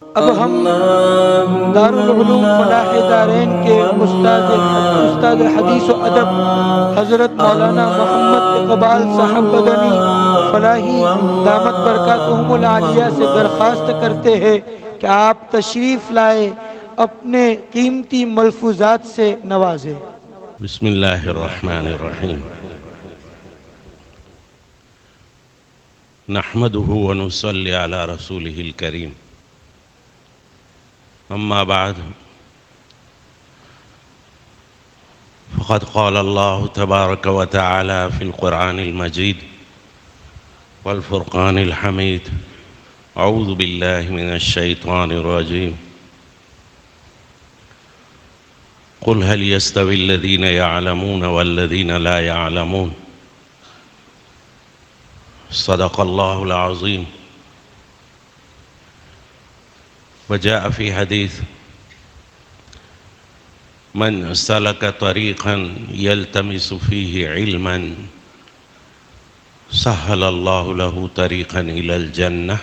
اب ہم دارالعلوم فلاح دارین کے استاد حدیث و ادب حضرت مولانا محمد اقبال صاحب بدنی فلاحی دامت برکاتہم العالیہ سے درخواست کرتے ہیں کہ آپ تشریف لائے، اپنے قیمتی ملفوظات سے نوازیں۔ بسم اللہ الرحمن الرحیم نحمده ونصلي على رسوله الكريم اما بعد فقد قال الله تبارك وتعالى في القرآن المجيد والفرقان الحميد أعوذ بالله من الشيطان الرجيم قل هل يستوي الذين يعلمون والذين لا يعلمون صدق الله العظيم وجاء في حديث من سلك طريقا يلتمس فيه علما سهل الله له طريقا إلى الجنة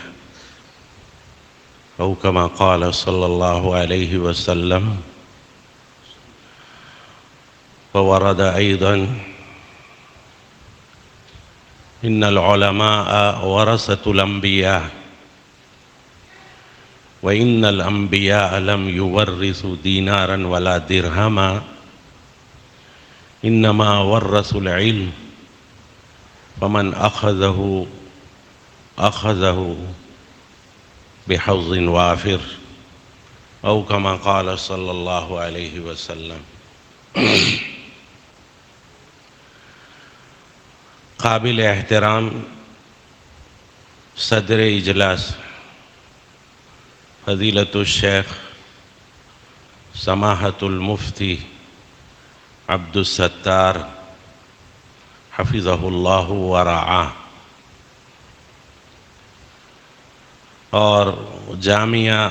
أو كما قال صلى الله عليه وسلم وورد أيضا إن العلماء ورثة الأنبياء وإن الأنبياء لم يورثوا دينارا ولا درهما إنما ورثوا العلم فمن أخذه بحظ وافر أو كما قال صلى الله عليه وسلم قابل احترام صدر اجلاس فضیلت الشیخ سماحت المفتی عبد الستار حفظہ اللہ ورعاہ اور جامعہ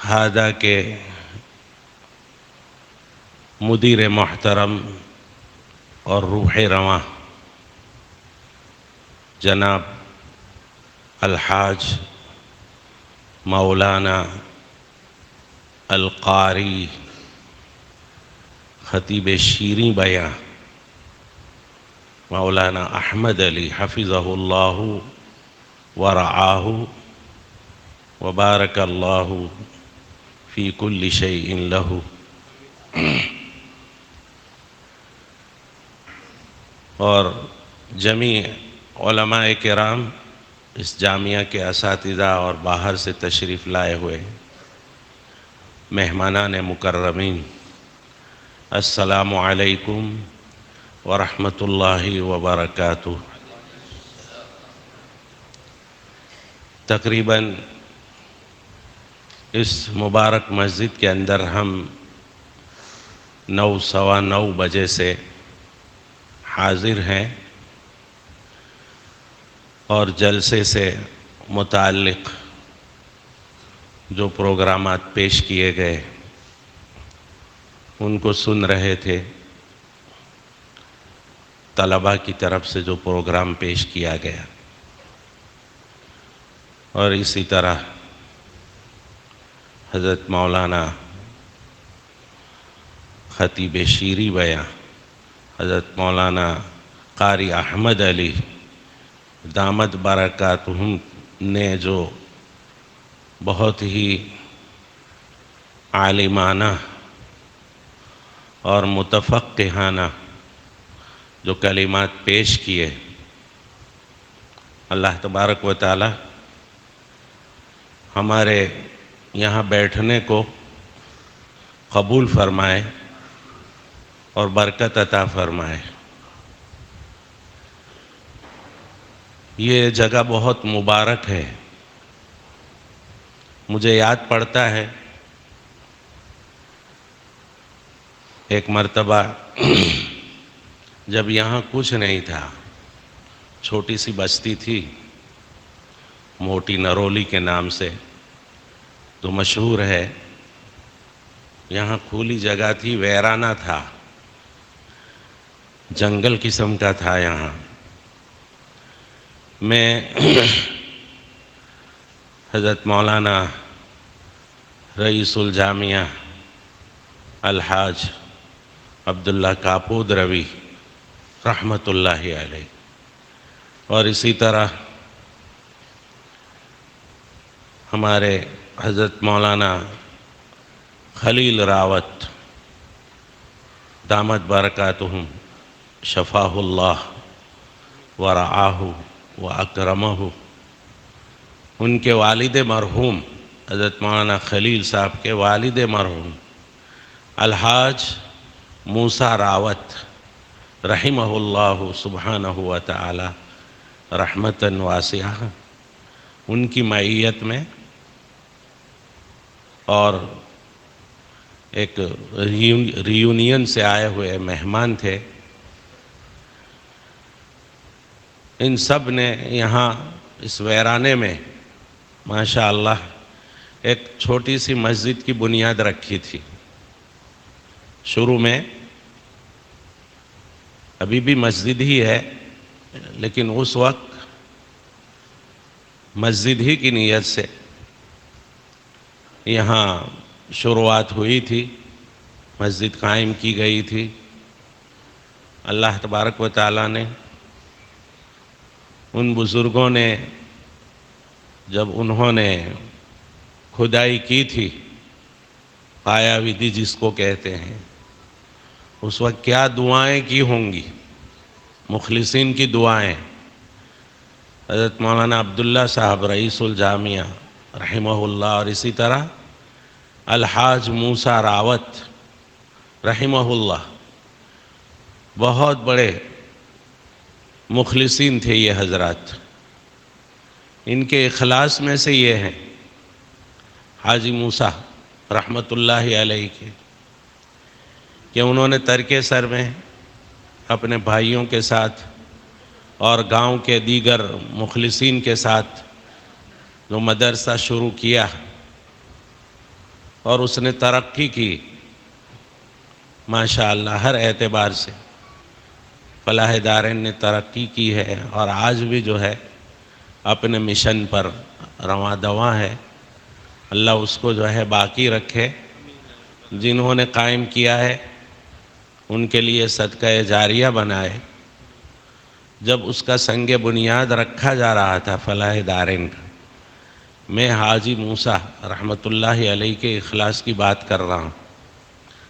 ہادہ کے مدیر محترم اور روح رواں جناب الحاج مولانا القاری خطیب شیریں بیاں مولانا احمد علی حفظہ اللہ ورعاہ وبارک اللہ فی کل شیء لہ، اور جمیع علماء کرام، اس جامعہ کے اساتذہ اور باہر سے تشریف لائے ہوئے مہمانان مکرمین، السلام علیکم ورحمۃ اللہ وبرکاتہ۔ تقریباً اس مبارک مسجد کے اندر ہم 9 سوا 9 بجے سے حاضر ہیں اور جلسے سے متعلق جو پروگرامات پیش کیے گئے ان کو سن رہے تھے۔ طلباء کی طرف سے جو پروگرام پیش کیا گیا، اور اسی طرح حضرت مولانا خطیب شیریں بیاں حضرت مولانا قاری احمد علی دامت برکاتہم نے جو بہت ہی عالمانہ اور متفقہانہ جو کلمات پیش کیے، اللہ تبارک و تعالی ہمارے یہاں بیٹھنے کو قبول فرمائے اور برکت عطا فرمائے۔ یہ جگہ بہت مبارک ہے۔ مجھے یاد پڑتا ہے ایک مرتبہ جب یہاں کچھ نہیں تھا، چھوٹی سی بستی تھی موٹی نرولی کے نام سے، تو مشہور ہے۔ یہاں کھلی جگہ تھی، ویرانہ تھا، جنگل قسم کا تھا۔ یہاں میں حضرت مولانا رئیس الجامعہ الحاج عبداللہ کاپود روی رحمۃ اللہ علیہ، اور اسی طرح ہمارے حضرت مولانا خلیل راوت دامت برکاتہم شفاہ اللہ ورعاہ واکرمہ، ان کے والد مرحوم حضرت مولانا خلیل صاحب کے والد مرحوم الحاج موسیٰ راوت رحمہ اللہ سبحانہ وتعالی رحمتاً واسعہ، ان کی معیت میں اور ایک ریونین سے آئے ہوئے مہمان تھے، ان سب نے یہاں اس ویرانے میں ماشاء اللہ ایک چھوٹی سی مسجد کی بنیاد رکھی تھی۔ شروع میں ابھی بھی مسجد ہی ہے، لیکن اس وقت مسجد ہی کی نیت سے یہاں شروعات ہوئی تھی، مسجد قائم کی گئی تھی۔ اللہ تبارک و تعالیٰ نے ان بزرگوں نے جب انہوں نے کھدائی کی تھی، پایا ودھی جس کو کہتے ہیں، اس وقت کیا دعائیں کی ہوں گی، مخلصین کی دعائیں۔ حضرت مولانا عبداللہ صاحب رئیس الجامعہ رحمہ اللہ، اور اسی طرح الحاج موسیٰ راوت رحمہ اللہ، بہت بڑے مخلصین تھے یہ حضرات۔ ان کے اخلاص میں سے یہ ہیں حاجی موسیٰ رحمۃ اللہ علیہ کے، کہ انہوں نے ترکے سر میں اپنے بھائیوں کے ساتھ اور گاؤں کے دیگر مخلصین کے ساتھ جو مدرسہ شروع کیا، اور اس نے ترقی کی ماشاء اللہ ہر اعتبار سے۔ فلاح دارین نے ترقی کی ہے، اور آج بھی جو ہے اپنے مشن پر رواں دواں ہے۔ اللہ اس کو جو ہے باقی رکھے، جنہوں نے قائم کیا ہے ان کے لیے صدقہ جاریہ بنائے۔ جب اس کا سنگ بنیاد رکھا جا رہا تھا فلاح دارین کا، میں حاجی موسیٰ رحمۃ اللہ علیہ کے اخلاص کی بات کر رہا ہوں،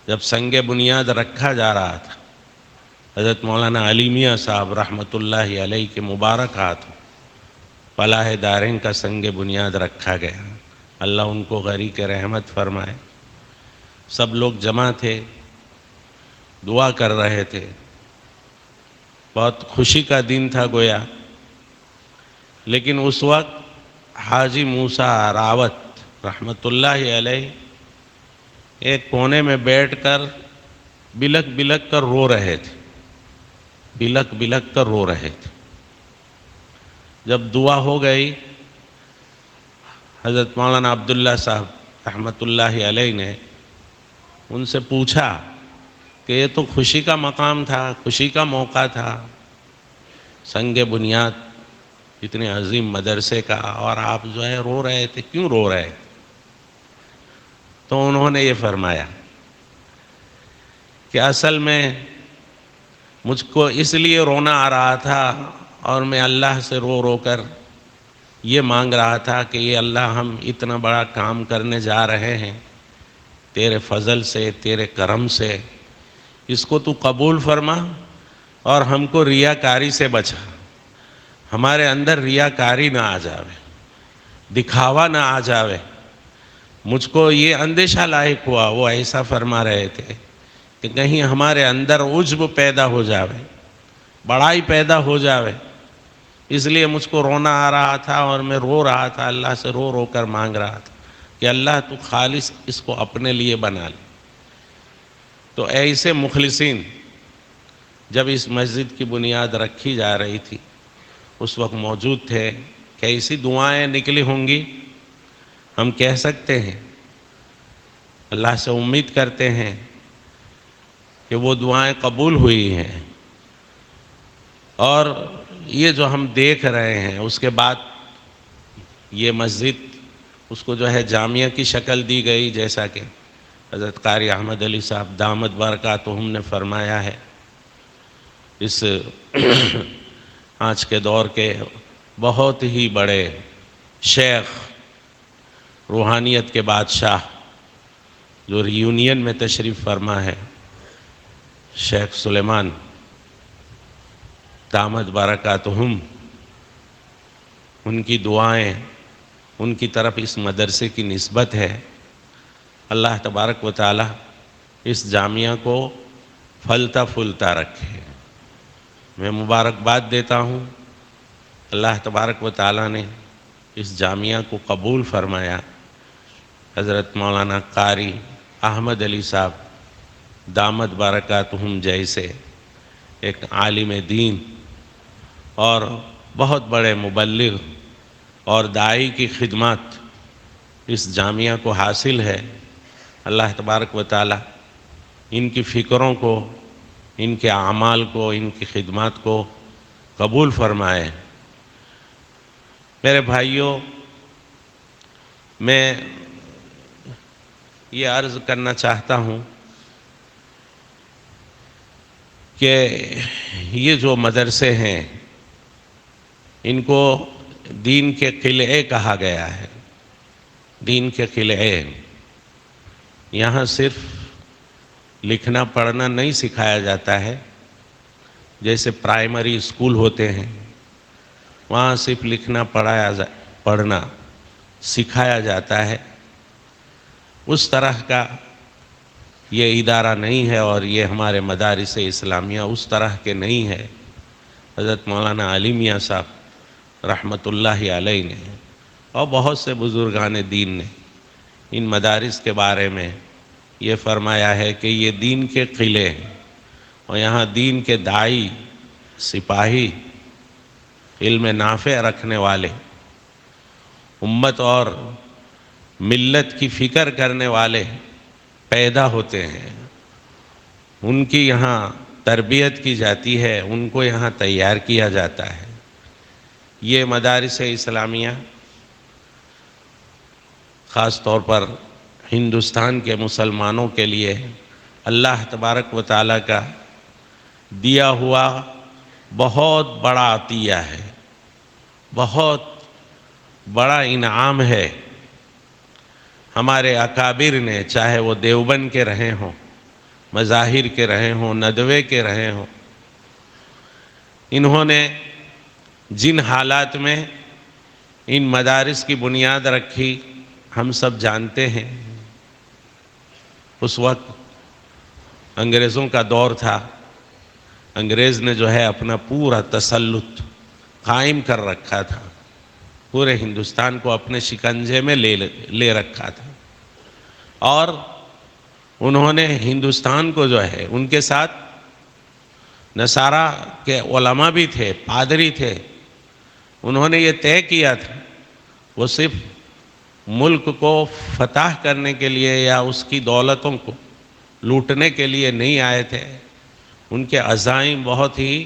جب سنگ بنیاد رکھا جا رہا تھا، حضرت مولانا علی میاں صاحب رحمۃ اللہ علیہ کے مبارک ہاتھوں فلاح دارین کا سنگ بنیاد رکھا گیا۔ اللہ ان کو غریق رحمت فرمائے۔ سب لوگ جمع تھے، دعا کر رہے تھے، بہت خوشی کا دن تھا گویا۔ لیکن اس وقت حاجی موسیٰ راوت رحمۃ اللہ علیہ ایک کونے میں بیٹھ کر بلک بلک کر رو رہے تھے، بلک بلک کر رو رہے تھے۔ جب دعا ہو گئی، حضرت مولانا عبداللہ صاحب رحمۃ اللہ علیہ نے ان سے پوچھا کہ یہ تو خوشی کا مقام تھا، خوشی کا موقع تھا، سنگ بنیاد اتنے عظیم مدرسے کا، اور آپ جو ہے رو رہے تھے، کیوں رو رہے تھے؟ تو انہوں نے یہ فرمایا کہ اصل میں مجھ کو اس لیے رونا آ رہا تھا، اور میں اللہ سے رو رو کر یہ مانگ رہا تھا کہ یہ اللہ ہم اتنا بڑا کام کرنے جا رہے ہیں، تیرے فضل سے، تیرے کرم سے، اس کو تو قبول فرما، اور ہم کو ریاکاری سے بچا، ہمارے اندر ریاکاری نہ آ جاوے، دکھاوا نہ آ جاوے۔ مجھ کو یہ اندیشہ لاحق ہوا، وہ ایسا فرما رہے تھے کہ کہیں ہمارے اندر عجب پیدا ہو جاوے، بڑائی پیدا ہو جاوے، اس لیے مجھ کو رونا آ رہا تھا، اور میں رو رہا تھا، اللہ سے رو رو کر مانگ رہا تھا کہ اللہ تو خالص اس کو اپنے لیے بنا لے۔ تو ایسے مخلصین جب اس مسجد کی بنیاد رکھی جا رہی تھی اس وقت موجود تھے، کیسی دعائیں نکلی ہوں گی ہم کہہ سکتے ہیں۔ اللہ سے امید کرتے ہیں کہ وہ دعائیں قبول ہوئی ہیں، اور یہ جو ہم دیکھ رہے ہیں اس کے بعد یہ مسجد اس کو جو ہے جامعہ کی شکل دی گئی، جیسا کہ حضرت قاری احمد علی صاحب دامت برکاتہم نے فرمایا ہے۔ اس آج کے دور کے بہت ہی بڑے شیخ، روحانیت کے بادشاہ، جو ریونین میں تشریف فرما ہے، شیخ سلیمان دامت برکاتہم، ان کی دعائیں، ان کی طرف اس مدرسے کی نسبت ہے۔ اللہ تبارک و تعالی اس جامعہ کو پھلتا پھولتا رکھے۔ میں مبارکباد دیتا ہوں، اللہ تبارک و تعالی نے اس جامعہ کو قبول فرمایا۔ حضرت مولانا قاری احمد علی صاحب دامت برکاتہم جیسے ایک عالم دین اور بہت بڑے مبلغ اور داعی کی خدمات اس جامعہ کو حاصل ہے۔ اللہ تبارک و تعالی ان کی فکروں کو، ان کے اعمال کو، ان کی خدمات کو قبول فرمائے۔ میرے بھائیوں، میں یہ عرض کرنا چاہتا ہوں کہ یہ جو مدرسے ہیں، ان کو دین کے قلعے کہا گیا ہے۔ دین کے قلعے، یہاں صرف لکھنا پڑھنا نہیں سکھایا جاتا ہے، جیسے پرائمری اسکول ہوتے ہیں، وہاں صرف لکھنا پڑھنا سکھایا جاتا ہے۔ اس طرح کا یہ ادارہ نہیں ہے، اور یہ ہمارے مدارس اسلامیہ اس طرح کے نہیں ہے۔ حضرت مولانا علی میاں صاحب رحمۃ اللہ علیہ نے اور بہت سے بزرگان دین نے ان مدارس کے بارے میں یہ فرمایا ہے کہ یہ دین کے قلعے ہیں، اور یہاں دین کے داعی، سپاہی، علم نافع رکھنے والے، امت اور ملت کی فکر کرنے والے پیدا ہوتے ہیں۔ ان کی یہاں تربیت کی جاتی ہے، ان کو یہاں تیار کیا جاتا ہے۔ یہ مدارس اسلامیہ خاص طور پر ہندوستان کے مسلمانوں کے لیے اللہ تبارک و تعالیٰ کا دیا ہوا بہت بڑا عطیہ ہے، بہت بڑا انعام ہے۔ ہمارے اکابر نے، چاہے وہ دیوبند کے رہے ہوں، مظاہر کے رہے ہوں، ندوے کے رہے ہوں، انہوں نے جن حالات میں ان مدارس کی بنیاد رکھی ہم سب جانتے ہیں۔ اس وقت انگریزوں کا دور تھا، انگریز نے جو ہے اپنا پورا تسلط قائم کر رکھا تھا، پورے ہندوستان کو اپنے شکنجے میں لے رکھا تھا، اور انہوں نے ہندوستان کو جو ہے، ان کے ساتھ نصارہ کے علماء بھی تھے، پادری تھے، انہوں نے یہ طے کیا تھا وہ صرف ملک کو فتح کرنے کے لیے یا اس کی دولتوں کو لوٹنے کے لیے نہیں آئے تھے۔ ان کے عزائم بہت ہی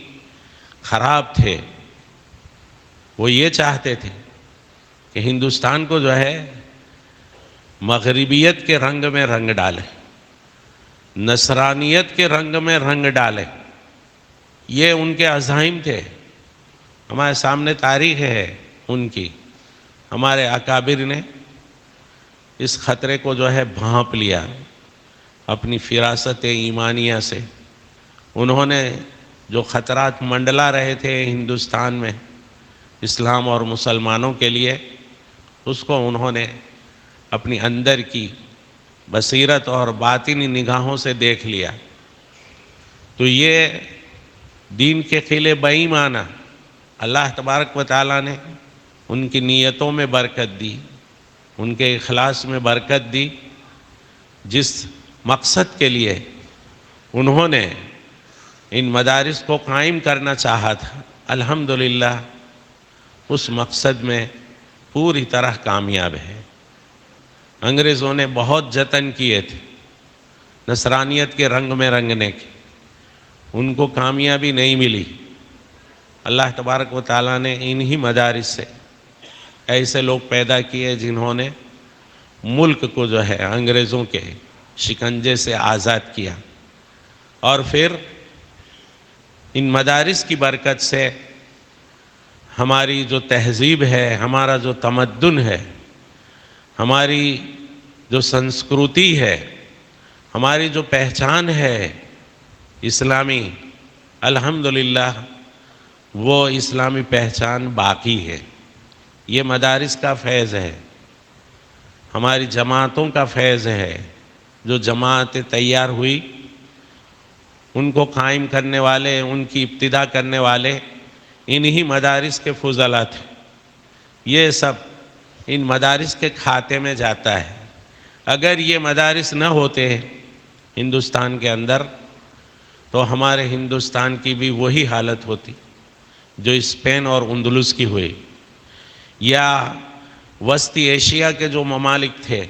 خراب تھے۔ وہ یہ چاہتے تھے کہ ہندوستان کو جو ہے مغربیت کے رنگ میں رنگ ڈالے، نصرانیت کے رنگ میں رنگ ڈالے۔ یہ ان کے عزائم تھے۔ ہمارے سامنے تاریخ ہے ان کی۔ ہمارے اکابر نے اس خطرے کو جو ہے بھانپ لیا اپنی فراست ایمانیہ سے۔ انہوں نے جو خطرات منڈلا رہے تھے ہندوستان میں اسلام اور مسلمانوں کے لیے، اس کو انہوں نے اپنی اندر کی بصیرت اور باطنی نگاہوں سے دیکھ لیا۔ تو یہ دین کے قلعے بے ایمانہ، اللہ تبارک و تعالیٰ نے ان کی نیتوں میں برکت دی، ان کے اخلاص میں برکت دی۔ جس مقصد کے لیے انہوں نے ان مدارس کو قائم کرنا چاہا تھا، الحمدللہ اس مقصد میں پوری طرح کامیاب ہے۔ انگریزوں نے بہت جتن کیے تھے نصرانیت کے رنگ میں رنگنے کے، ان کو کامیابی نہیں ملی۔ اللہ تبارک و تعالیٰ نے انہی مدارس سے ایسے لوگ پیدا کیے جنہوں نے ملک کو جو ہے انگریزوں کے شکنجے سے آزاد کیا، اور پھر ان مدارس کی برکت سے ہماری جو تہذیب ہے، ہمارا جو تمدن ہے، ہماری جو سنسکرتی ہے، ہماری جو پہچان ہے اسلامی، الحمدللہ وہ اسلامی پہچان باقی ہے۔ یہ مدارس کا فیض ہے، ہماری جماعتوں کا فیض ہے۔ جو جماعتیں تیار ہوئی، ان کو قائم کرنے والے، ان کی ابتدا کرنے والے انہی مدارس کے فضلاء تھے۔ یہ سب ان مدارس کے کھاتے میں جاتا ہے۔ اگر یہ مدارس نہ ہوتے ہندوستان کے اندر تو ہمارے ہندوستان کی بھی وہی حالت ہوتی جو اسپین اور اندلس کی ہوئی، یا وسطی ایشیا کے جو ممالک تھے،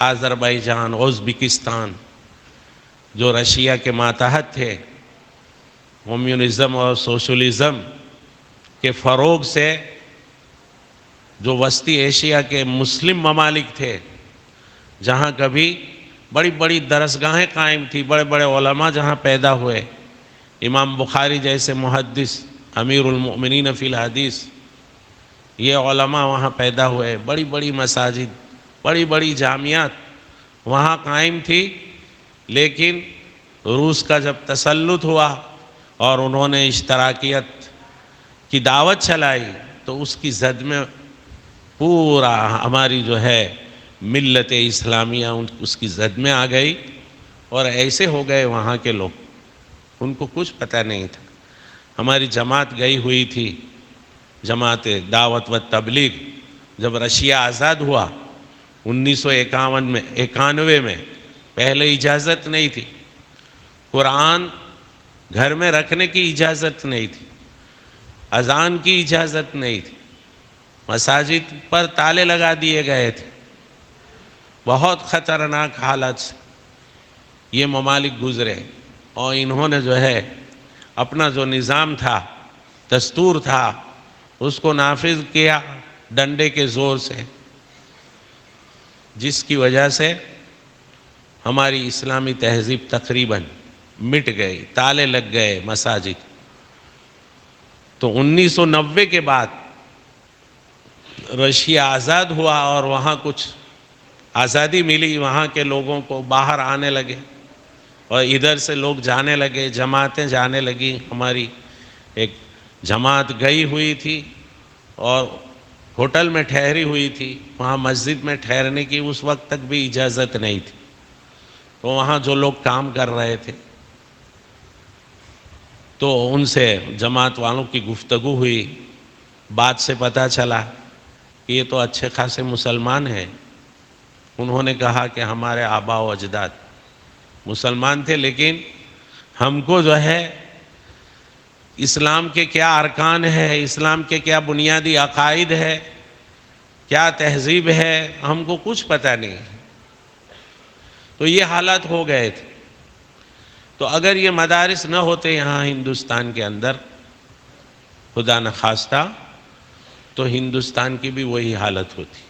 آذربائیجان، ازبکستان، جو رشیا کے ماتحت تھے، کمیونزم اور سوشلزم کے فروغ سے جو وسطی ایشیا کے مسلم ممالک تھے، جہاں کبھی بڑی بڑی درسگاہیں قائم تھی، بڑے بڑے علماء جہاں پیدا ہوئے، امام بخاری جیسے محدث، امیر المؤمنین فی الحدیث، یہ علماء وہاں پیدا ہوئے، بڑی بڑی مساجد، بڑی بڑی جامعات وہاں قائم تھی۔ لیکن روس کا جب تسلط ہوا اور انہوں نے اشتراکیت کی دعوت چلائی تو اس کی زد میں پورا ہماری جو ہے ملت اسلامیہ اس کی زد میں آ گئی، اور ایسے ہو گئے وہاں کے لوگ، ان کو کچھ پتہ نہیں تھا۔ ہماری جماعت گئی ہوئی تھی، جماعت دعوت و تبلیغ، جب رشیا آزاد ہوا 1991 میں، پہلے اجازت نہیں تھی، قرآن گھر میں رکھنے کی اجازت نہیں تھی، اذان کی اجازت نہیں تھی، مساجد پر تالے لگا دیے گئے تھے۔ بہت خطرناک حالت سے یہ ممالک گزرے، اور انہوں نے جو ہے اپنا جو نظام تھا، دستور تھا، اس کو نافذ کیا ڈنڈے کے زور سے، جس کی وجہ سے ہماری اسلامی تہذیب تقریباً مٹ گئی، تالے لگ گئے مساجد۔ تو 1990 کے بعد رشیا آزاد ہوا اور وہاں کچھ آزادی ملی، وہاں کے لوگوں کو باہر آنے لگے، اور ادھر سے لوگ جانے لگے، جماعتیں جانے لگیں۔ ہماری ایک جماعت گئی ہوئی تھی اور ہوٹل میں ٹھہری ہوئی تھی، وہاں مسجد میں ٹھہرنے کی اس وقت تک بھی اجازت نہیں تھی، تو وہاں جو لوگ کام کر رہے تھے تو ان سے جماعت والوں کی گفتگو ہوئی، بات سے پتہ چلا کہ یہ تو اچھے خاصے مسلمان ہیں۔ انہوں نے کہا کہ ہمارے آباء و اجداد مسلمان تھے، لیکن ہم کو جو ہے اسلام کے کیا ارکان ہے، اسلام کے کیا بنیادی عقائد ہے، کیا تہذیب ہے، ہم کو کچھ پتہ نہیں۔ تو یہ حالات ہو گئے تھے۔ تو اگر یہ مدارس نہ ہوتے یہاں ہندوستان کے اندر، خدا نخواستہ، تو ہندوستان کی بھی وہی حالت ہوتی۔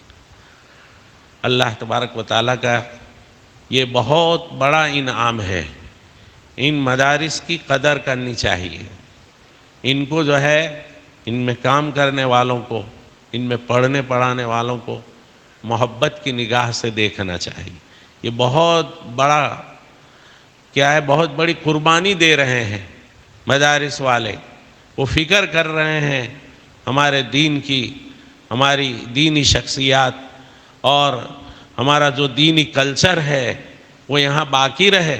اللہ تبارک و تعالیٰ کا یہ بہت بڑا انعام ہے، ان مدارس کی قدر کرنی چاہیے، ان کو جو ہے ان میں کام کرنے والوں کو، ان میں پڑھنے پڑھانے والوں کو محبت کی نگاہ سے دیکھنا چاہیے۔ یہ بہت بڑا کیا ہے، بہت بڑی قربانی دے رہے ہیں مدارس والے، وہ فکر کر رہے ہیں ہمارے دین کی، ہماری دینی شخصیات اور ہمارا جو دینی کلچر ہے وہ یہاں باقی رہے۔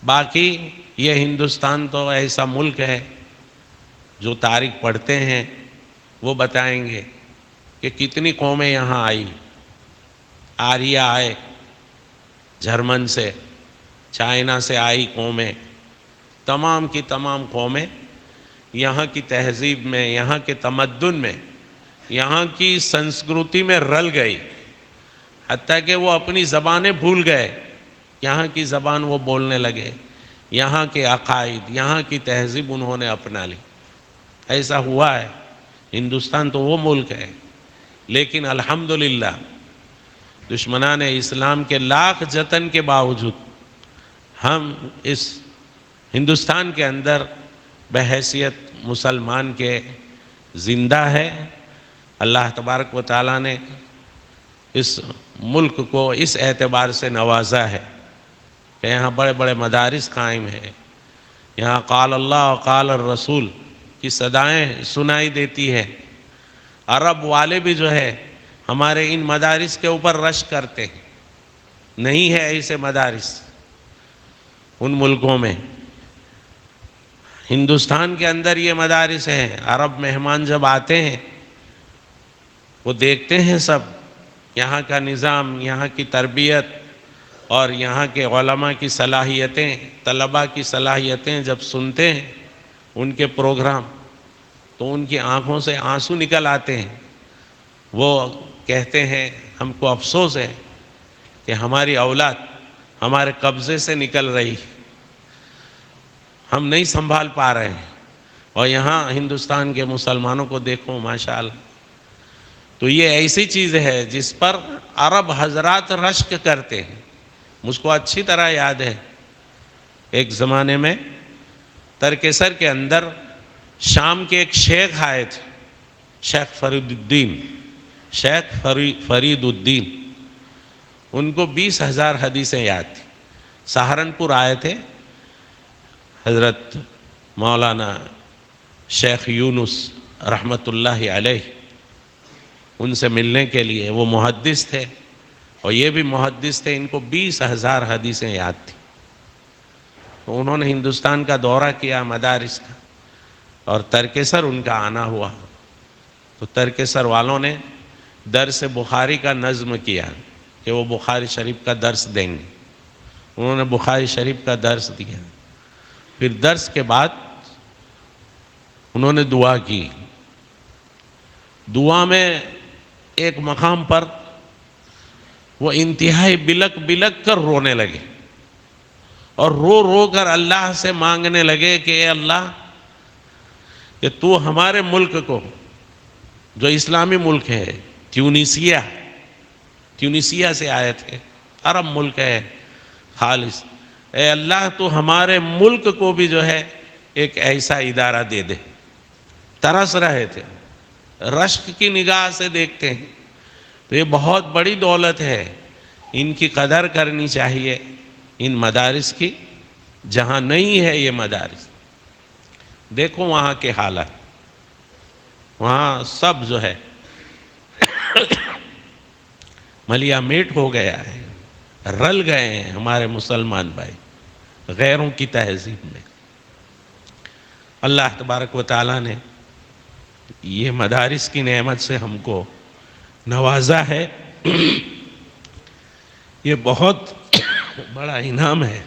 باقی یہ ہندوستان تو ایسا ملک ہے، جو تاریخ پڑھتے ہیں وہ بتائیں گے کہ کتنی قومیں یہاں آئی، آریہ آئے جرمن سے، چائنا سے آئی قومیں، تمام کی تمام قومیں یہاں کی تہذیب میں، یہاں کے تمدن میں، یہاں کی سنسکرتی میں رل گئی، حتیٰ کہ وہ اپنی زبانیں بھول گئے، یہاں کی زبان وہ بولنے لگے، یہاں کے عقائد، یہاں کی تہذیب انہوں نے اپنا لی۔ ایسا ہوا ہے۔ ہندوستان تو وہ ملک ہے، لیکن الحمدللہ دشمنان اسلام کے لاکھ جتن کے باوجود ہم اس ہندوستان کے اندر بحیثیت مسلمان کے زندہ ہے۔ اللہ تبارک و تعالیٰ نے اس ملک کو اس اعتبار سے نوازا ہے کہ یہاں بڑے بڑے مدارس قائم ہیں، یہاں قال اللہ و قال الرسول کی صدائیں سنائی دیتی ہے۔ عرب والے بھی جو ہے ہمارے ان مدارس کے اوپر رش کرتے ہیں، نہیں ہے ایسے مدارس ان ملکوں میں۔ ہندوستان کے اندر یہ مدارس ہیں، عرب مہمان جب آتے ہیں وہ دیکھتے ہیں سب یہاں کا نظام، یہاں کی تربیت اور یہاں کے علماء کی صلاحیتیں، طلباء کی صلاحیتیں جب سنتے ہیں ان کے پروگرام تو ان کی آنکھوں سے آنسو نکل آتے ہیں۔ وہ کہتے ہیں ہم کو افسوس ہے کہ ہماری اولاد ہمارے قبضے سے نکل رہی، ہم نہیں سنبھال پا رہے ہیں، اور یہاں ہندوستان کے مسلمانوں کو دیکھو ماشاءاللہ۔ تو یہ ایسی چیز ہے جس پر عرب حضرات رشک کرتے ہیں۔ مجھ کو اچھی طرح یاد ہے ایک زمانے میں ترکیسر کے اندر شام کے ایک شیخ آئے تھے، شیخ فرید الدین۔ ان کو 20,000 حدیثیں یاد تھیں۔ سہارنپور آئے تھے حضرت مولانا شیخ یونس رحمۃ اللہ علیہ ان سے ملنے کے لیے۔ وہ محدث تھے اور یہ بھی محدث تھے، ان کو 20,000 حدیثیں یاد تھیں۔ تو انہوں نے ہندوستان کا دورہ کیا مدارس کا، اور ترکیسر ان کا آنا ہوا۔ تو ترکیسر والوں نے درس بخاری کا نظم کیا کہ وہ بخاری شریف کا درس دیں گے۔ انہوں نے بخاری شریف کا درس دیا۔ پھر درس کے بعد انہوں نے دعا کی۔ دعا میں ایک مقام پر وہ انتہائی بلک بلک کر رونے لگے، اور رو رو کر اللہ سے مانگنے لگے کہ اے اللہ، کہ تو ہمارے ملک کو، جو اسلامی ملک ہے، تیونیسیا سے آئے تھے، عرب ملک ہے خالص، اے اللہ تو ہمارے ملک کو بھی جو ہے ایک ایسا ادارہ دے دے۔ ترس رہے تھے، رشک کی نگاہ سے دیکھتے ہیں۔ تو یہ بہت بڑی دولت ہے، ان کی قدر کرنی چاہیے، ان مدارس کی، جہاں نہیں ہے یہ مدارس۔ دیکھو وہاں کے حالات، وہاں سب جو ہے ملیا میٹ ہو گیا ہے، رل گئے ہیں ہمارے مسلمان بھائی غیروں کی تہذیب میں۔ اللہ تبارک و تعالیٰ نے یہ مدارس کی نعمت سے ہم کو نوازا ہے، یہ بہت بڑا انعام ہے۔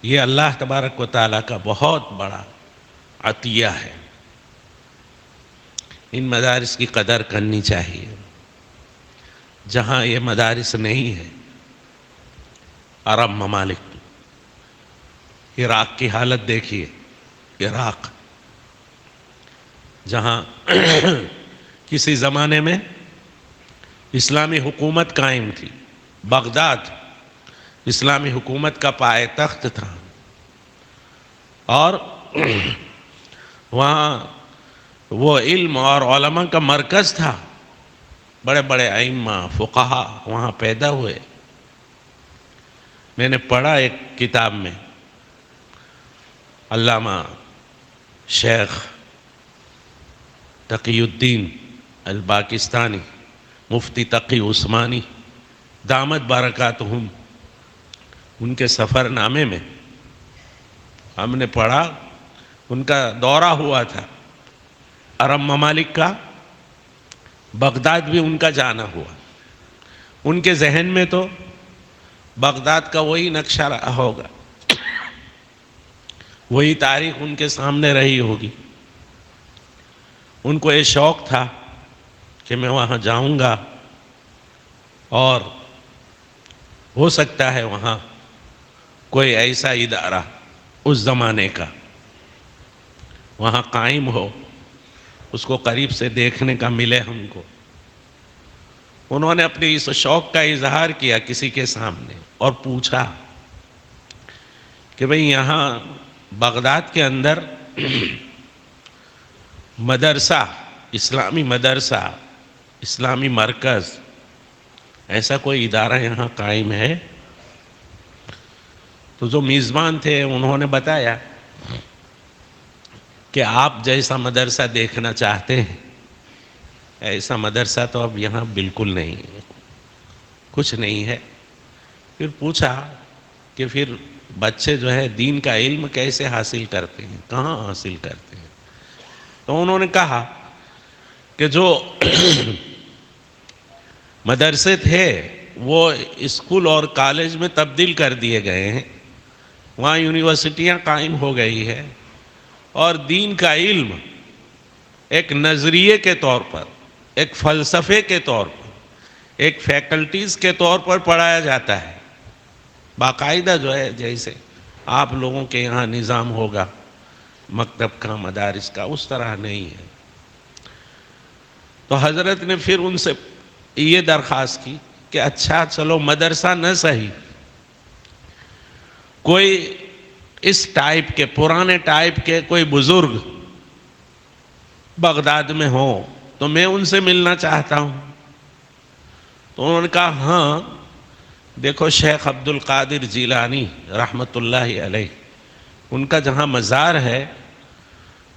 یہ اللہ تبارک و تعالیٰ کا بہت بڑا عطیہ ہے۔ ان مدارس کی قدر کرنی چاہیے۔ جہاں یہ مدارس نہیں ہے، عرب ممالک، عراق کی حالت دیکھیے، عراق جہاں کسی زمانے میں اسلامی حکومت قائم تھی، بغداد اسلامی حکومت کا پائے تخت تھا، اور وہاں وہ علم اور علماء کا مرکز تھا، بڑے بڑے ائمہ فقہا وہاں پیدا ہوئے۔ میں نے پڑھا ایک کتاب میں، علامہ شیخ تقی الدین الپاکستانی، مفتی تقی عثمانی دامت برکاتہم، ان کے سفر نامے میں ہم نے پڑھا، ان کا دورہ ہوا تھا عرب ممالک کا، بغداد بھی ان کا جانا ہوا۔ ان کے ذہن میں تو بغداد کا وہی نقشہ رہا ہوگا، وہی تاریخ ان کے سامنے رہی ہوگی۔ ان کو یہ شوق تھا کہ میں وہاں جاؤں گا اور ہو سکتا ہے وہاں کوئی ایسا ادارہ اس زمانے کا وہاں قائم ہو، اس کو قریب سے دیکھنے کا ملے ہم کو۔ انہوں نے اپنی اس شوق کا اظہار کیا کسی کے سامنے اور پوچھا کہ بھئی یہاں بغداد کے اندر مدرسہ، اسلامی مدرسہ، اسلامی مرکز، ایسا کوئی ادارہ یہاں قائم ہے؟ تو جو میزبان تھے انہوں نے بتایا کہ آپ جیسا مدرسہ دیکھنا چاہتے ہیں ایسا مدرسہ تو اب یہاں بالکل نہیں ہے، کچھ نہیں ہے۔ پھر پوچھا کہ پھر بچے جو ہے دین کا علم کیسے حاصل کرتے ہیں، کہاں حاصل کرتے ہیں؟ تو انہوں نے کہا کہ جو مدرسے تھے وہ اسکول اور کالج میں تبدیل کر دیے گئے ہیں، وہاں یونیورسٹیاں قائم ہو گئی ہے، اور دین کا علم ایک نظریے کے طور پر، ایک فلسفے کے طور پر، ایک فیکلٹیز کے طور پر پڑھایا جاتا ہے، باقاعدہ جو ہے جیسے آپ لوگوں کے یہاں نظام ہوگا مکتب کا، مدارس کا، اس طرح نہیں ہے۔ تو حضرت نے پھر ان سے یہ درخواست کی کہ اچھا چلو مدرسہ نہ صحیح، کوئی اس ٹائپ کے، پرانے ٹائپ کے کوئی بزرگ بغداد میں ہوں تو میں ان سے ملنا چاہتا ہوں۔ تو انہوں نے کہا ہاں دیکھو شیخ عبد القادر جیلانی رحمۃ اللہ علیہ، ان کا جہاں مزار ہے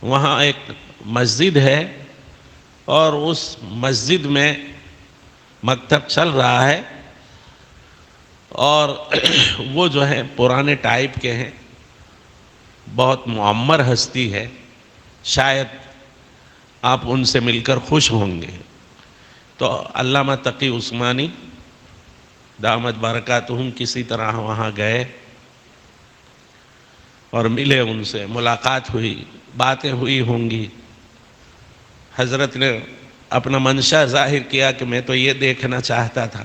وہاں ایک مسجد ہے، اور اس مسجد میں مکتب چل رہا ہے، اور وہ جو ہے پرانے ٹائپ کے ہیں، بہت معمر ہستی ہے، شاید آپ ان سے مل کر خوش ہوں گے۔ تو علامہ تقی عثمانی دامت برکاتہم کسی طرح وہاں گئے اور ملے، ان سے ملاقات ہوئی، باتیں ہوئی ہوں گی۔ حضرت نے اپنا منشا ظاہر کیا کہ میں تو یہ دیکھنا چاہتا تھا۔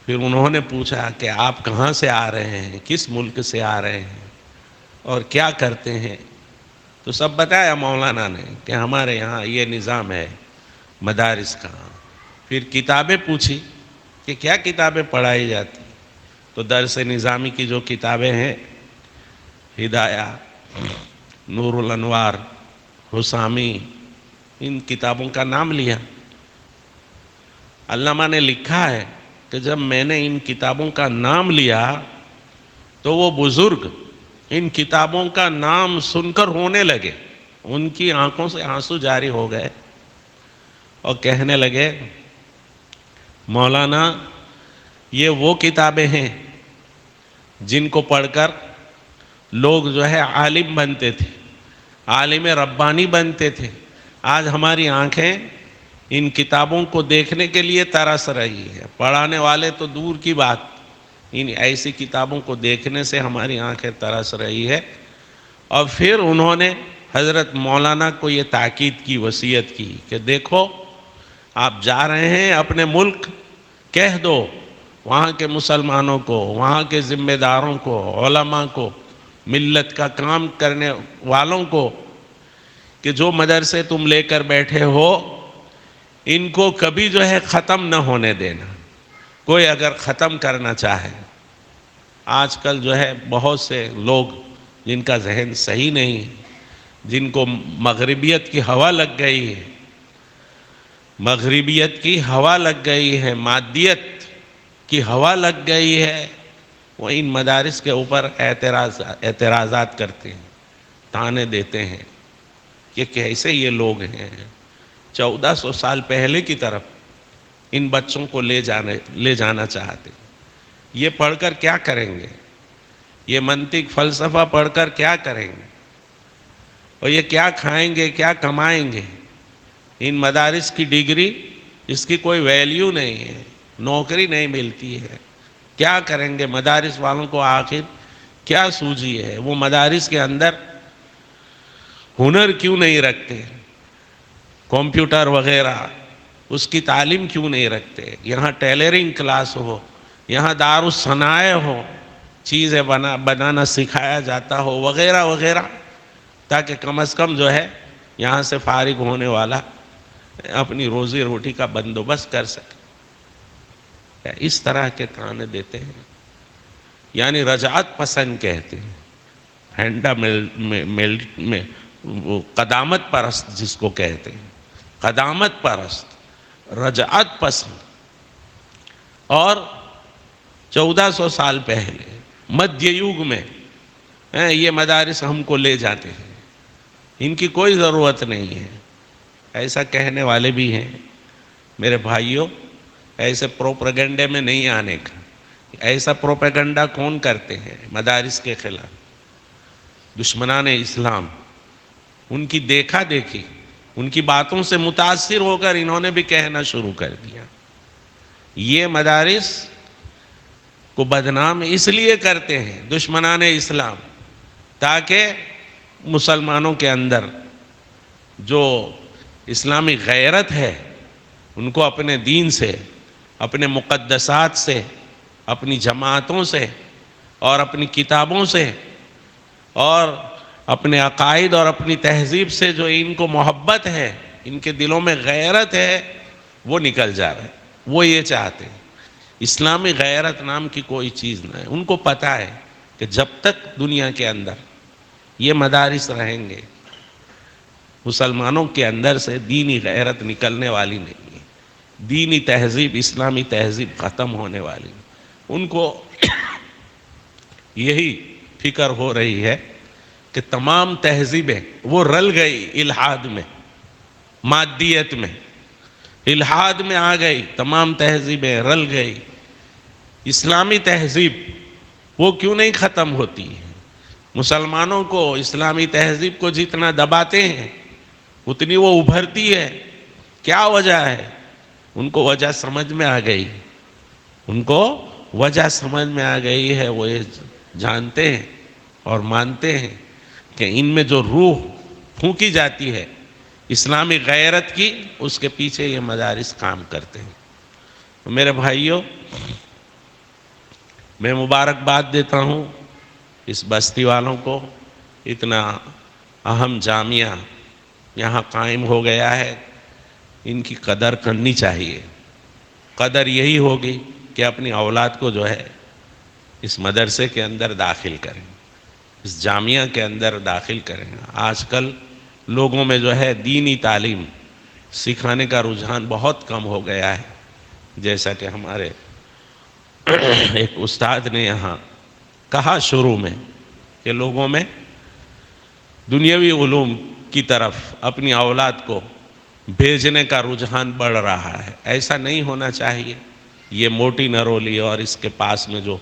پھر انہوں نے پوچھا کہ آپ کہاں سے آ رہے ہیں، کس ملک سے آ رہے ہیں اور کیا کرتے ہیں؟ تو سب بتایا مولانا نے کہ ہمارے یہاں یہ نظام ہے مدارس کا۔ پھر کتابیں پوچھی کہ کیا کتابیں پڑھائی جاتی؟ تو درس نظامی کی جو کتابیں ہیں، ہدایہ، نور الانوار، حسامی، ان کتابوں کا نام لیا۔ علامہ نے لکھا ہے کہ جب میں نے ان کتابوں کا نام لیا تو وہ بزرگ ان کتابوں کا نام سن کر رونے لگے، ان کی آنکھوں سے آنسو جاری ہو گئے اور کہنے لگے مولانا یہ وہ کتابیں ہیں جن کو پڑھ کر لوگ جو ہے عالم بنتے تھے، عالم ربانی بنتے تھے، آج ہماری آنکھیں ان کتابوں کو دیکھنے کے لیے ترس رہی ہے، پڑھانے والے تو دور کی بات، ان ایسی کتابوں کو دیکھنے سے ہماری آنکھیں ترس رہی ہے۔ اور پھر انہوں نے حضرت مولانا کو یہ تاکید کی، وصیت کی کہ دیکھو آپ جا رہے ہیں اپنے ملک، کہہ دو وہاں کے مسلمانوں کو، وہاں کے ذمہ داروں کو، علماء کو، ملت کا کام کرنے والوں کو کہ جو مدرسے تم لے کر بیٹھے ہو ان کو کبھی جو ہے ختم نہ ہونے دینا۔ کوئی اگر ختم کرنا چاہے، آج کل جو ہے بہت سے لوگ جن کا ذہن صحیح نہیں ہے، جن کو مغربیت کی ہوا لگ گئی ہے، مغربیت کی ہوا لگ گئی ہے، مادیت کی ہوا لگ گئی ہے، وہ ان مدارس کے اوپر اعتراضات کرتے ہیں، تانے دیتے ہیں کہ کیسے یہ لوگ ہیں 1400 سال پہلے کی طرف ان بچوں کو لے جانا چاہتے، یہ پڑھ کر کیا کریں گے؟ یہ منطق فلسفہ پڑھ کر کیا کریں گے؟ اور یہ کیا کھائیں گے، کیا کمائیں گے؟ ان مدارس کی ڈگری، اس کی کوئی ویلیو نہیں ہے، نوکری نہیں ملتی ہے، کیا کریں گے؟ مدارس والوں کو آخر کیا سوجھی ہے؟ وہ مدارس کے اندر ہنر کیوں نہیں رکھتے؟ کمپیوٹر وغیرہ اس کی تعلیم کیوں نہیں رکھتے؟ یہاں ٹیلرنگ کلاس ہو، یہاں دارالصنائع ہو، چیزیں بنانا سکھایا جاتا ہو وغیرہ وغیرہ، تاکہ کم از کم جو ہے یہاں سے فارغ ہونے والا اپنی روزی روٹی کا بندوبست کر سکے۔ اس طرح کے تانے دیتے ہیں، یعنی رجعت پسند کہتے ہیں، قدامت پرست جس کو کہتے ہیں، قدامت پرست، رجعت پسند۔ اور 1400 سال پہلے مدھیہ یوگ میں یہ مدارس ہم کو لے جاتے ہیں، ان کی کوئی ضرورت نہیں ہے، ایسا کہنے والے بھی ہیں۔ میرے بھائیوں، ایسے پروپیگنڈے میں نہیں آنے کا۔ ایسا پروپیگنڈا کون کرتے ہیں مدارس کے خلاف؟ دشمنان اسلام۔ ان کی دیکھا دیکھی، ان کی باتوں سے متاثر ہو کر انہوں نے بھی کہنا شروع کر دیا۔ یہ مدارس کو بدنام اس لیے کرتے ہیں دشمنان اسلام، تاکہ مسلمانوں کے اندر جو اسلامی غیرت ہے ان کو اپنے دین سے، اپنے مقدسات سے، اپنی جماعتوں سے اور اپنی کتابوں سے اور اپنے عقائد اور اپنی تہذیب سے جو ان کو محبت ہے، ان کے دلوں میں غیرت ہے، وہ نکل جا رہا ہے۔ وہ یہ چاہتے ہیں اسلامی غیرت نام کی کوئی چیز نہ ہے۔ ان کو پتہ ہے کہ جب تک دنیا کے اندر یہ مدارس رہیں گے، مسلمانوں کے اندر سے دینی غیرت نکلنے والی نہیں ہے، دینی تہذیب، اسلامی تہذیب ختم ہونے والی ہے۔ ان کو یہی فکر ہو رہی ہے کہ تمام تہذیبیں وہ رل گئی الحاد میں، مادیت میں، الحاد میں آ گئی، تمام تہذیبیں رل گئی۔ اسلامی تہذیب وہ کیوں نہیں ختم ہوتی ہے؟ مسلمانوں کو اسلامی تہذیب کو جتنا دباتے ہیں اتنی وہ ابھرتی ہے۔ کیا وجہ ہے؟ ان کو وجہ سمجھ میں آ گئی، ان کو وجہ سمجھ میں آ گئی ہے۔ وہ یہ جانتے ہیں اور مانتے ہیں کہ ان میں جو روح پھونکی جاتی ہے اسلامی غیرت کی، اس کے پیچھے یہ مدارس کام کرتے ہیں۔ تو میرے بھائیوں، میں مبارکباد دیتا ہوں اس بستی والوں کو، اتنا اہم جامعہ یہاں قائم ہو گیا ہے، ان کی قدر کرنی چاہیے۔ قدر یہی ہوگی کہ اپنی اولاد کو جو ہے اس مدرسے کے اندر داخل کریں، اس جامعہ کے اندر داخل کریں۔ آج کل لوگوں میں جو ہے دینی تعلیم سکھانے کا رجحان بہت کم ہو گیا ہے، جیسا کہ ہمارے ایک استاد نے یہاں کہا شروع میں کہ لوگوں میں دنیاوی علوم کی طرف اپنی اولاد کو بھیجنے کا رجحان بڑھ رہا ہے۔ ایسا نہیں ہونا چاہیے۔ یہ موٹی نرولی اور اس کے پاس میں جو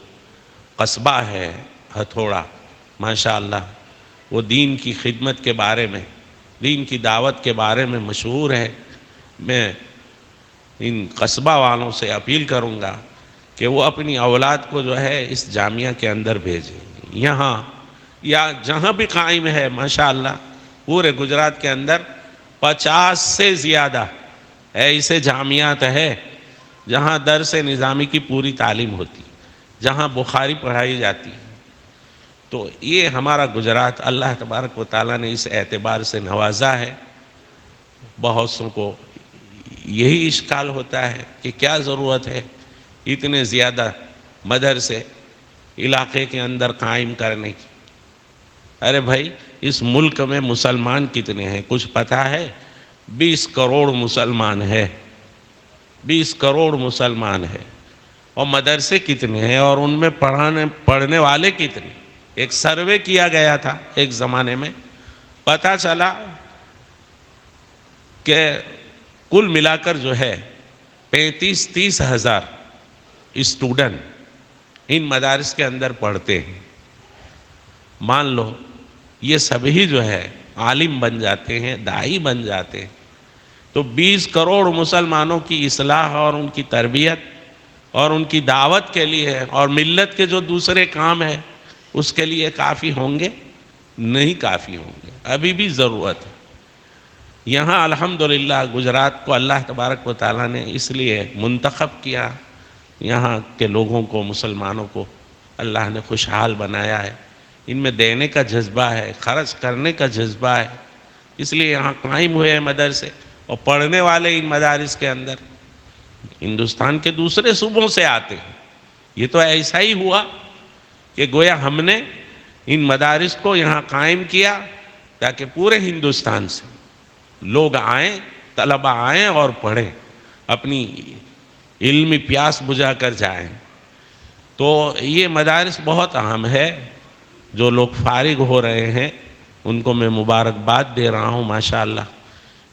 قصبہ ہے ہتھوڑا، ماشاءاللہ وہ دین کی خدمت کے بارے میں، دین کی دعوت کے بارے میں مشہور ہے۔ میں ان قصبہ والوں سے اپیل کروں گا کہ وہ اپنی اولاد کو جو ہے اس جامعہ کے اندر بھیجیں۔ یہاں یا جہاں بھی قائم ہے ماشاءاللہ پورے گجرات کے اندر 50 سے زیادہ ایسے جامعات ہے جہاں درس نظامی کی پوری تعلیم ہوتی، جہاں بخاری پڑھائی جاتی ہے۔ تو یہ ہمارا گجرات اللہ تبارک و تعالیٰ نے اس اعتبار سے نوازا ہے۔ بہت سوں کو یہی اشکال ہوتا ہے کہ کیا ضرورت ہے اتنے زیادہ مدرسے علاقے کے اندر قائم کرنے کی؟ ارے بھائی، اس ملک میں مسلمان کتنے ہیں کچھ پتہ ہے؟ 20 کروڑ مسلمان ہے، 20 کروڑ مسلمان ہے، اور مدرسے کتنے ہیں اور ان میں پڑھنے والے کتنے؟ ایک سروے کیا گیا تھا ایک زمانے میں، پتہ چلا کہ کل ملا کر جو ہے 35-30 ہزار اسٹوڈنٹ ان مدارس کے اندر پڑھتے ہیں۔ مان لو یہ سبھی جو ہے عالم بن جاتے ہیں، داعی بن جاتے ہیں، تو 20 کروڑ مسلمانوں کی اصلاح اور ان کی تربیت اور ان کی دعوت کے لیے اور ملت کے جو دوسرے کام ہیں اس کے لیے کافی ہوں گے؟ نہیں کافی ہوں گے، ابھی بھی ضرورت ہے۔ یہاں الحمدللہ گجرات کو اللہ تبارک و تعالیٰ نے اس لیے منتخب کیا، یہاں کے لوگوں کو، مسلمانوں کو اللہ نے خوشحال بنایا ہے، ان میں دینے کا جذبہ ہے، خرچ کرنے کا جذبہ ہے، اس لیے یہاں قائم ہوئے ہیں مدرسے، اور پڑھنے والے ان مدارس کے اندر ہندوستان کے دوسرے صوبوں سے آتے ہیں۔ یہ تو ایسا ہی ہوا کہ گویا ہم نے ان مدارس کو یہاں قائم کیا تاکہ پورے ہندوستان سے لوگ آئیں، طلبہ آئیں اور پڑھیں، اپنی علمی پیاس بجھا کر جائیں۔ تو یہ مدارس بہت اہم ہے۔ جو لوگ فارغ ہو رہے ہیں ان کو میں مبارکباد دے رہا ہوں، ماشاءاللہ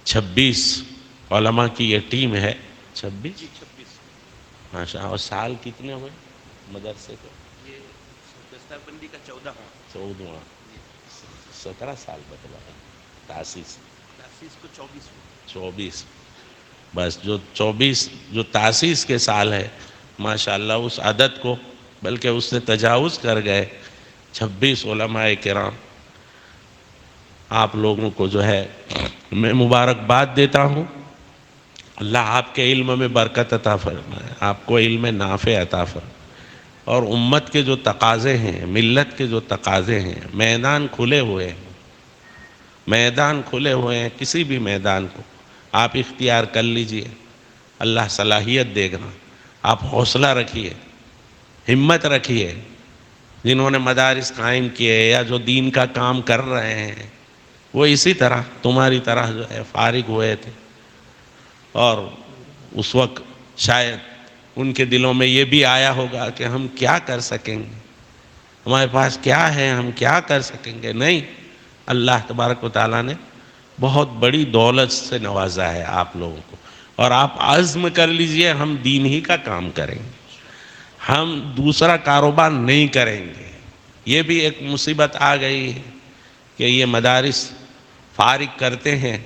26 علماء کی یہ ٹیم ہے۔ 26 ماشاء اللہ۔ اور سال کتنے ہوئے مدرسے کو؟ یہ دستار بندی کا 14واں 17 سال بتلا تاسیس کو 24 24 بس جو 24 جو تاسیس کے سال ہے ماشاءاللہ اس عدد کو بلکہ اس سے تجاوز کر گئے 26 علماء کرام۔ آپ لوگوں کو جو ہے میں مبارکباد دیتا ہوں، اللہ آپ کے علم میں برکت عطا فرمائے، آپ کو علم نافع عطا فرمائے، اور امت کے جو تقاضے ہیں، ملت کے جو تقاضے ہیں، میدان کھلے ہوئے ہیں، میدان کھلے ہوئے ہیں، کسی بھی میدان کو آپ اختیار کر لیجئے، اللہ صلاحیت دے گا۔ آپ حوصلہ رکھیے، ہمت رکھیے، جنہوں نے مدارس قائم کیے یا جو دین کا کام کر رہے ہیں وہ اسی طرح تمہاری طرح جو ہے فارغ ہوئے تھے، اور اس وقت شاید ان کے دلوں میں یہ بھی آیا ہوگا کہ ہم کیا کر سکیں گے، ہمارے پاس کیا ہے، ہم کیا کر سکیں گے۔ نہیں، اللہ تبارک و تعالیٰ نے بہت بڑی دولت سے نوازا ہے آپ لوگوں کو، اور آپ عزم کر لیجئے ہم دین ہی کا کام کریں گے، ہم دوسرا کاروبار نہیں کریں گے۔ یہ بھی ایک مصیبت آ گئی ہے کہ یہ مدارس فارغ کرتے ہیں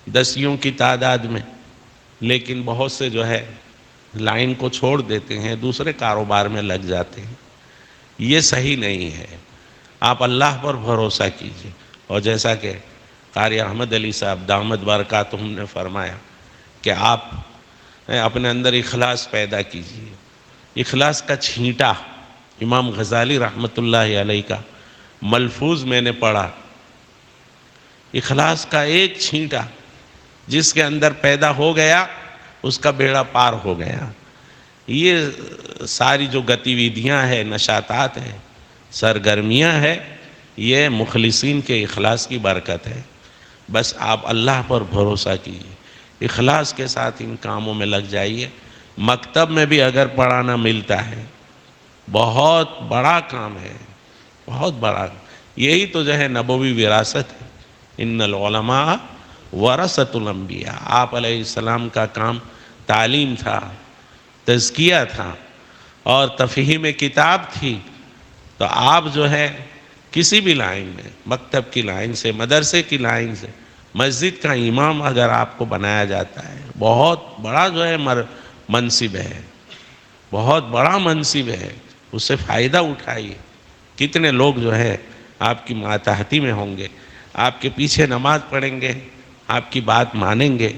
10 کی تعداد میں، لیکن بہت سے جو ہے لائن کو چھوڑ دیتے ہیں، دوسرے کاروبار میں لگ جاتے ہیں۔ یہ صحیح نہیں ہے، آپ اللہ پر بھروسہ کیجئے، اور جیسا کہ قاری احمد علی صاحب دامت برکاتہم نے فرمایا کہ آپ اپنے اندر اخلاص پیدا کیجئے۔ اخلاص کا چھینٹا امام غزالی رحمۃ اللہ علیہ کا ملفوظ میں نے پڑھا، اخلاص کا ایک چھینٹا جس کے اندر پیدا ہو گیا اس کا بیڑا پار ہو گیا۔ یہ ساری جو گتیویدیاں ہیں، نشاطات ہیں، سرگرمیاں ہیں، یہ مخلصین کے اخلاص کی برکت ہے۔ بس آپ اللہ پر بھروسہ کیجیے، اخلاص کے ساتھ ان کاموں میں لگ جائیے۔ مکتب میں بھی اگر پڑھانا ملتا ہے بہت بڑا کام ہے، بہت بڑا۔ یہی تو جو ہے نبوی وراثت ہے، ان العلماء ورثۃ الانبیاء۔ آپ علیہ السلام کا کام تعلیم تھا، تزکیہ تھا، اور تفہیم کتاب تھی۔ تو آپ جو ہے کسی بھی لائن میں، مکتب کی لائن سے، مدرسے کی لائن سے، مسجد کا امام اگر آپ کو بنایا جاتا ہے، بہت بڑا جو ہے منصب ہے، بہت بڑا منصب ہے، اس سے فائدہ اٹھائیے۔ کتنے لوگ جو ہے آپ کی ماتحتی میں ہوں گے، آپ کے پیچھے نماز پڑھیں گے، آپ کی بات مانیں گے،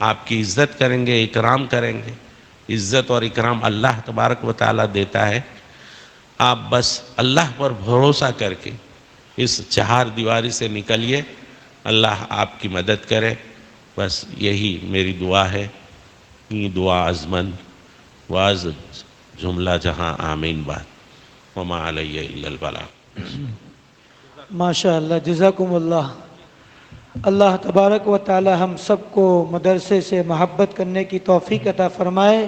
آپ کی عزت کریں گے، اکرام کریں گے۔ عزت اور اکرام اللہ تبارک و تعالیٰ دیتا ہے۔ آپ بس اللہ پر بھروسہ کر کے اس 4 دیواری سے نکلیے، اللہ آپ کی مدد کرے۔ بس یہی میری دعا ہے۔ یہ دعا ازمن واز جملہ جہاں آمین بات وما علیہ الا البلاغ۔ ماشاء اللہ، جزاکم اللہ۔ اللہ تبارک و تعالی ہم سب کو مدرسے سے محبت کرنے کی توفیق عطا فرمائے۔